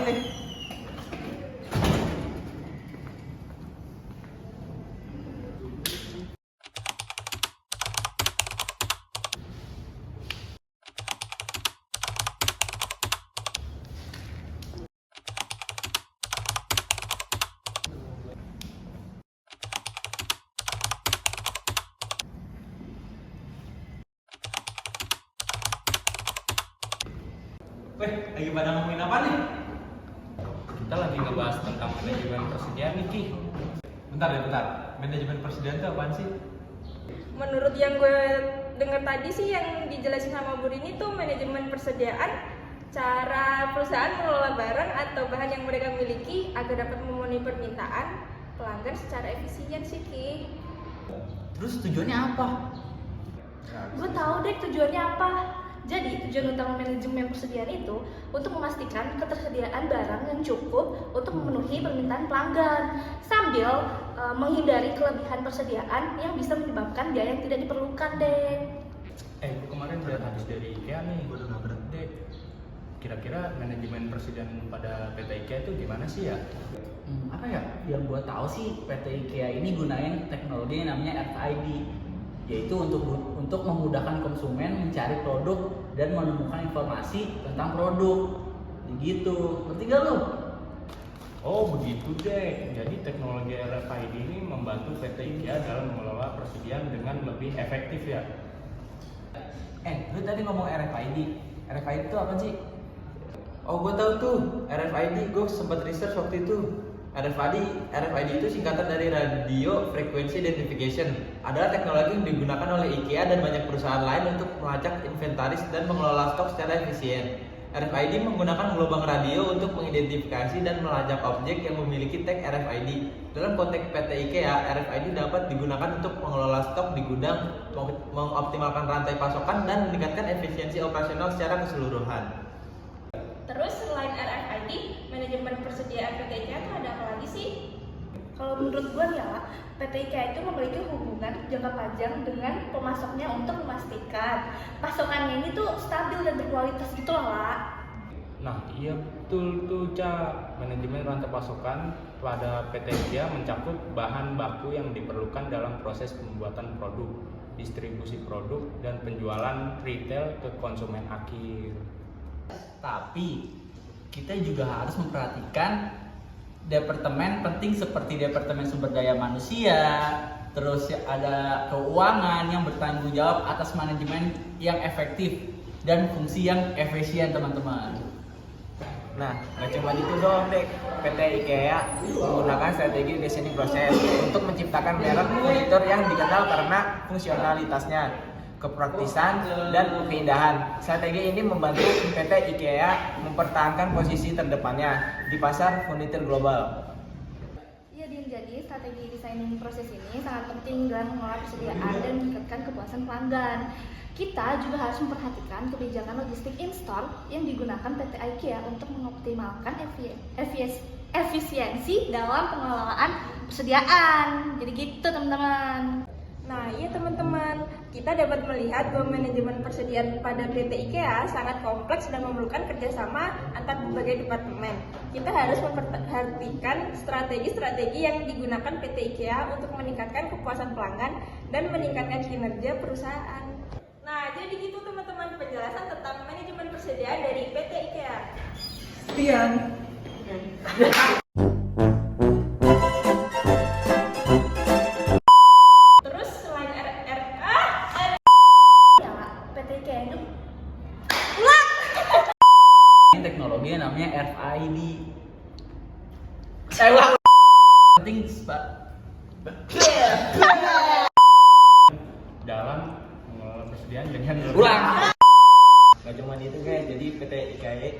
nih? Weh, lagi pada ngomongin apa nih? Kita lagi ngebahas tentang manajemen persediaan nih, Ki. Bentar ya, bentar. Manajemen persediaan itu apaan sih? Menurut yang gue dengar tadi sih yang dijelasin sama Bu Rini tuh manajemen persediaan cara perusahaan mengelola barang atau bahan yang mereka miliki agar dapat memenuhi permintaan pelanggan secara efisien sih, Ki. Terus tujuannya apa? Gue tahu deh tujuannya apa. Jadi tujuan utama manajemen persediaan itu untuk memastikan ketersediaan barang yang cukup untuk memenuhi permintaan pelanggan sambil menghindari kelebihan persediaan yang bisa menyebabkan biaya yang tidak diperlukan deh. Gue kemarin lihat habis dari IKEA nih. Dek, kira-kira manajemen persediaan pada PT IKEA itu gimana sih ya? Apa ya? Yang gua tahu sih PT IKEA ini gunain teknologi yang namanya RFID, yaitu untuk memudahkan konsumen mencari produk dan menemukan informasi tentang produk. Begitu. Ngerti gak lu? Oh begitu deh. Jadi teknologi RFID ini membantu PT IKEA dalam mengelola persediaan dengan lebih efektif ya. Lu tadi ngomong RFID. RFID itu apa sih? Oh, gue tahu tuh. RFID, gue sempat research waktu itu. RFID itu singkatan dari Radio Frequency Identification. Adalah teknologi yang digunakan oleh IKEA dan banyak perusahaan lain untuk melacak inventaris dan mengelola stok secara efisien. RFID menggunakan gelombang radio untuk mengidentifikasi dan melacak objek yang memiliki tag RFID. Dalam konteks PT IKEA, RFID dapat digunakan untuk mengelola stok di gudang, mengoptimalkan rantai pasokan, dan meningkatkan efisiensi operasional secara keseluruhan. Terus selain RFID, manajemen persediaan PT IKEA itu ada apa lagi sih? Kalau menurut gue nih ya, PT IKEA itu memiliki hubungan jangka panjang dengan pemasoknya untuk memastikan pasokannya ini tuh stabil dan berkualitas gitu loh, Lah. Nah iya betul tuh, Ca. Manajemen rantai pasokan pada PT IKEA mencakup bahan baku yang diperlukan dalam proses pembuatan produk, distribusi produk, dan penjualan retail ke konsumen akhir. Tapi kita juga harus memperhatikan departemen penting seperti departemen sumber daya manusia, terus ada keuangan yang bertanggung jawab atas manajemen yang efektif dan fungsi yang efisien, teman-teman. Nah, nggak cuma itu doang deh. PT IKEA menggunakan strategi designing proses untuk menciptakan merek furnitur yang dikenal karena fungsionalitasnya, kepraktisan, dan keindahan. Strategi ini membantu PT IKEA mempertahankan posisi terdepannya di pasar furnitur global. Iya, Din. Jadi strategi designing proses ini sangat penting dalam mengelola persediaan dan meningkatkan kepuasan pelanggan. Kita juga harus memperhatikan kebijakan logistik in-store yang digunakan PT IKEA untuk mengoptimalkan efisiensi dalam pengelolaan persediaan. Jadi gitu, teman-teman. Nah, iya teman-teman, kita dapat melihat bahwa manajemen persediaan pada PT IKEA sangat kompleks dan memerlukan kerjasama antar berbagai departemen. Kita harus memperhatikan strategi-strategi yang digunakan PT IKEA untuk meningkatkan kepuasan pelanggan dan meningkatkan kinerja perusahaan. Nah, jadi gitu teman-teman penjelasan tentang manajemen persediaan dari PT IKEA. Sekian. Ini teknologi yang namanya RFID. Penting, Pak. Dalam mengelola persediaan dengan Ulang. Nggak cuma itu guys, jadi PT IKEA